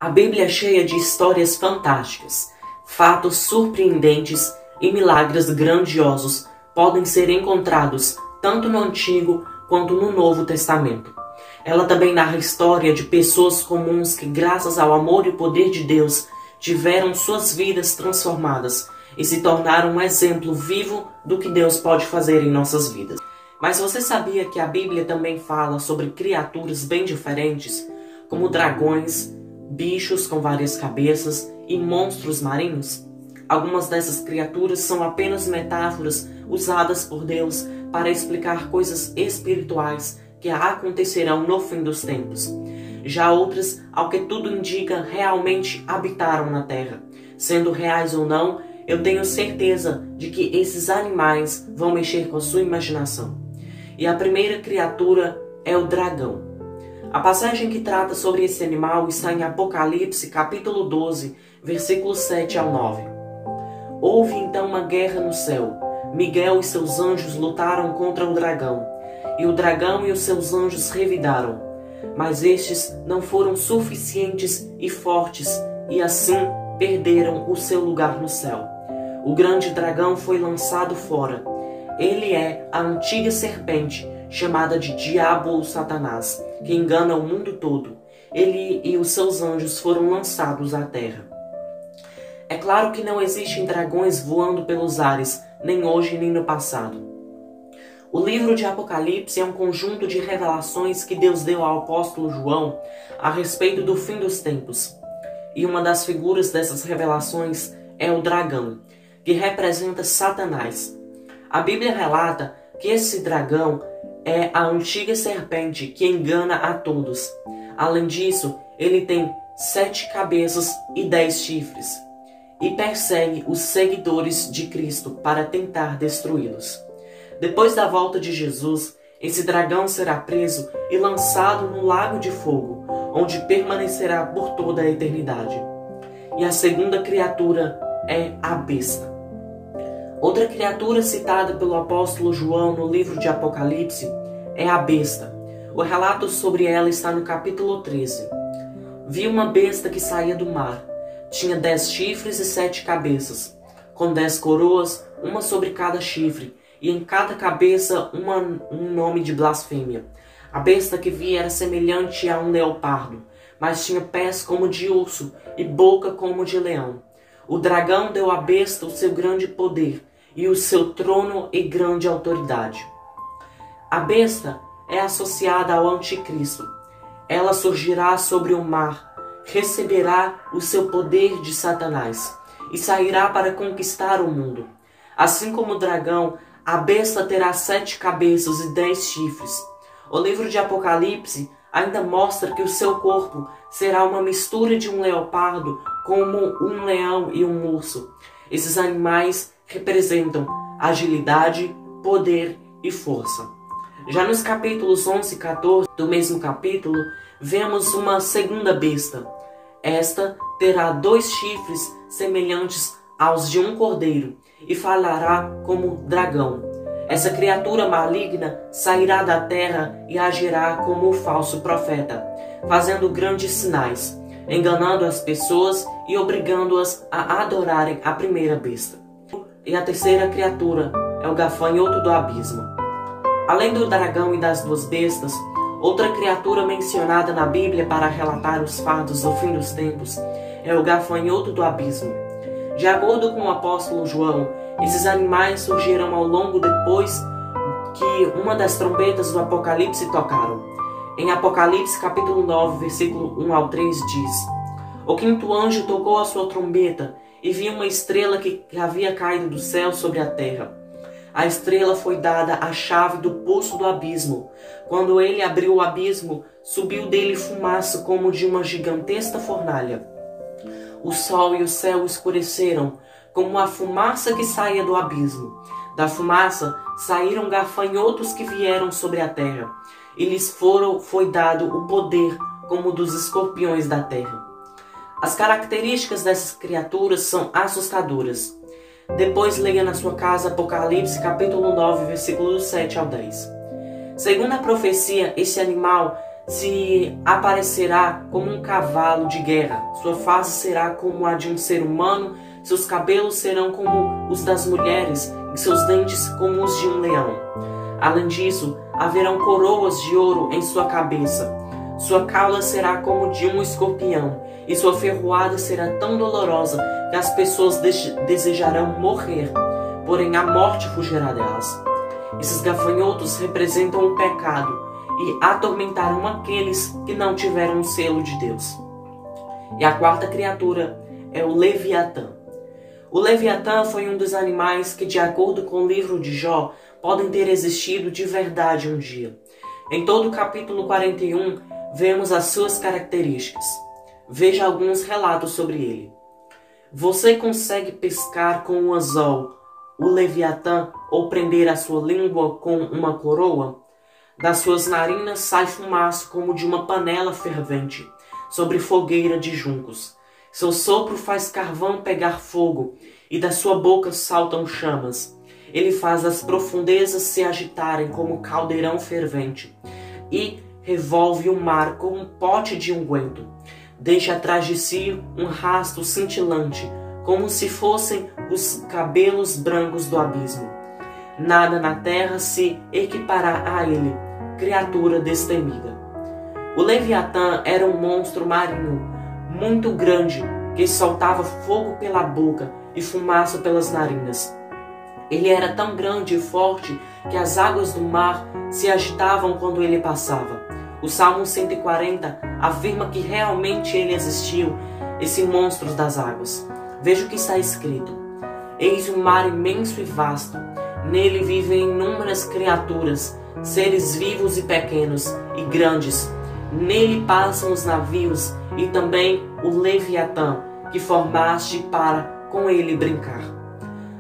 A Bíblia é cheia de histórias fantásticas. Fatos surpreendentes e milagres grandiosos podem ser encontrados tanto no Antigo quanto no Novo Testamento. Ela também narra a história de pessoas comuns que, graças ao amor e o poder de Deus, tiveram suas vidas transformadas e se tornaram um exemplo vivo do que Deus pode fazer em nossas vidas. Mas você sabia que a Bíblia também fala sobre criaturas bem diferentes, como dragões, bichos com várias cabeças e monstros marinhos? Algumas dessas criaturas são apenas metáforas usadas por Deus para explicar coisas espirituais que acontecerão no fim dos tempos. Já outras, ao que tudo indica, realmente habitaram na Terra. Sendo reais ou não, eu tenho certeza de que esses animais vão mexer com a sua imaginação. E a primeira criatura é o dragão. A passagem que trata sobre esse animal está em Apocalipse, capítulo 12, versículos 7 ao 9. Houve então uma guerra no céu. Miguel e seus anjos lutaram contra o dragão. E o dragão e os seus anjos revidaram. Mas estes não foram suficientes e fortes, e assim perderam o seu lugar no céu. O grande dragão foi lançado fora. Ele é a antiga serpente, chamada de Diabo ou Satanás, que engana o mundo todo. Ele e os seus anjos foram lançados à terra. É claro que não existem dragões voando pelos ares, nem hoje nem no passado. O livro de Apocalipse é um conjunto de revelações que Deus deu ao apóstolo João a respeito do fim dos tempos. E uma das figuras dessas revelações é o dragão, que representa Satanás. A Bíblia relata que esse dragão é a antiga serpente que engana a todos. Além disso, ele tem 7 cabeças e 10 chifres, e persegue os seguidores de Cristo para tentar destruí-los. Depois da volta de Jesus, esse dragão será preso e lançado no lago de fogo, onde permanecerá por toda a eternidade. E a segunda criatura é a besta. Outra criatura citada pelo apóstolo João no livro de Apocalipse é a besta. O relato sobre ela está no capítulo 13. Vi uma besta que saía do mar. Tinha 10 chifres e 7 cabeças, com 10 coroas, uma sobre cada chifre, e em cada cabeça um nome de blasfêmia. A besta que vi era semelhante a um leopardo, mas tinha pés como de urso e boca como de leão. O dragão deu à besta o seu grande poder e o seu trono e grande autoridade. A besta é associada ao anticristo. Ela surgirá sobre o mar, receberá o seu poder de Satanás e sairá para conquistar o mundo. Assim como o dragão, a besta terá 7 cabeças e 10 chifres. O livro de Apocalipse ainda mostra que o seu corpo será uma mistura de um leopardo como um leão e um urso. Esses animais representam agilidade, poder e força. Já nos capítulos 11 e 14 do mesmo capítulo, vemos uma segunda besta. Esta terá 2 chifres semelhantes aos de um cordeiro e falará como dragão. Essa criatura maligna sairá da terra e agirá como o falso profeta, fazendo grandes sinais, enganando as pessoas e obrigando-as a adorarem a primeira besta. E a terceira criatura é o gafanhoto do abismo. Além do dragão e das 2 bestas, outra criatura mencionada na Bíblia para relatar os fatos do fim dos tempos é o gafanhoto do abismo. De acordo com o apóstolo João, esses animais surgiram ao longo depois que uma das trombetas do Apocalipse tocaram. Em Apocalipse capítulo 9, versículo 1 ao 3 diz: O 5º anjo tocou a sua trombeta e vi uma estrela que havia caído do céu sobre a terra. A estrela foi dada a chave do poço do abismo. Quando ele abriu o abismo, subiu dele fumaça como de uma gigantesca fornalha. O sol e o céu escureceram, como a fumaça que saía do abismo. Da fumaça saíram gafanhotos que vieram sobre a terra, e lhes foi dado o poder como dos escorpiões da terra. As características dessas criaturas são assustadoras. Depois leia na sua casa Apocalipse capítulo 9, versículos 7 ao 10. Segundo a profecia, esse animal se aparecerá como um cavalo de guerra, sua face será como a de um ser humano, seus cabelos serão como os das mulheres e seus dentes como os de um leão. Além disso, haverão coroas de ouro em sua cabeça. Sua cauda será como de um escorpião, e sua ferroada será tão dolorosa que as pessoas desejarão morrer, porém a morte fugirá delas. Esses gafanhotos representam o pecado e atormentarão aqueles que não tiveram o selo de Deus. E a quarta criatura é o Leviatã. O Leviatã foi um dos animais que, de acordo com o livro de Jó, podem ter existido de verdade um dia. Em todo o capítulo 41, vemos as suas características. Veja alguns relatos sobre ele. Você consegue pescar com um anzol o Leviatã ou prender a sua língua com uma coroa? Das suas narinas sai fumaça como de uma panela fervente, sobre fogueira de juncos. Seu sopro faz carvão pegar fogo, e da sua boca saltam chamas. Ele faz as profundezas se agitarem como caldeirão fervente, e revolve o mar como um pote de unguento. Deixa atrás de si um rasto cintilante, como se fossem os cabelos brancos do abismo. Nada na terra se equipará a ele, criatura destemida. O Leviatã era um monstro marinho, muito grande, que soltava fogo pela boca e fumaça pelas narinas. Ele era tão grande e forte que as águas do mar se agitavam quando ele passava. O Salmo 140 afirma que realmente ele existiu, esse monstro das águas. Veja o que está escrito: eis um mar imenso e vasto, nele vivem inúmeras criaturas, seres vivos e pequenos e grandes. Nele passam os navios e também o Leviatã, que formaste para com ele brincar.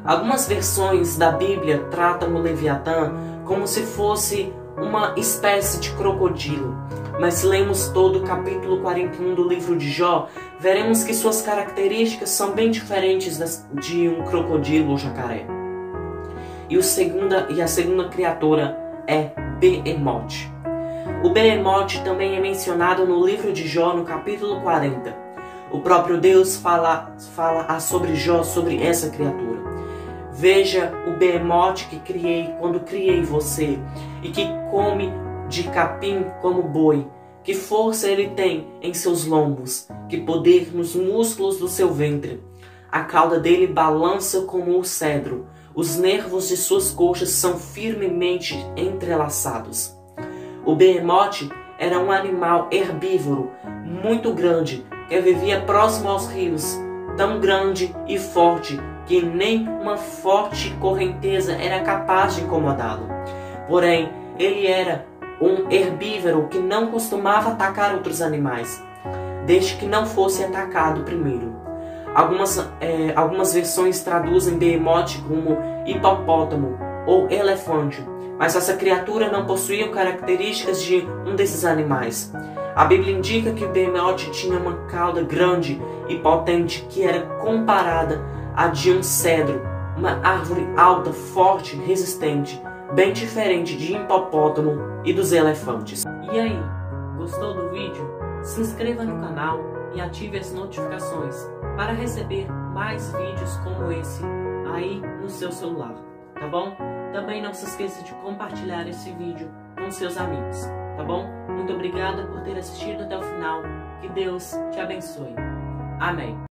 Algumas versões da Bíblia tratam o Leviatã como se fosse uma espécie de crocodilo, mas se lemos todo o capítulo 41 do livro de Jó, veremos que suas características são bem diferentes de um crocodilo ou jacaré. E a segunda criatura é Behemoth. O Behemoth também é mencionado no livro de Jó, no capítulo 40. O próprio Deus fala sobre Jó, sobre essa criatura. Veja o Behemoth que criei quando criei você, e que come de capim como boi. Que força ele tem em seus lombos, que poder nos músculos do seu ventre. A cauda dele balança como o cedro, os nervos de suas coxas são firmemente entrelaçados. O Behemoth era um animal herbívoro, muito grande, que vivia próximo aos rios, tão grande e forte que nem uma forte correnteza era capaz de incomodá-lo. Porém, ele era um herbívoro que não costumava atacar outros animais, desde que não fosse atacado primeiro. Algumas versões traduzem Behemoth como hipopótamo ou elefante, mas essa criatura não possuía características de um desses animais. A Bíblia indica que o Behemoth tinha uma cauda grande e potente que era comparada à de um cedro, uma árvore alta, forte, resistente, bem diferente de hipopótamo e dos elefantes. E aí, gostou do vídeo? Se inscreva no canal e ative as notificações para receber mais vídeos como esse aí no seu celular, tá bom? Também não se esqueça de compartilhar esse vídeo com seus amigos, tá bom? Muito obrigada por ter assistido até o final. Que Deus te abençoe. Amém.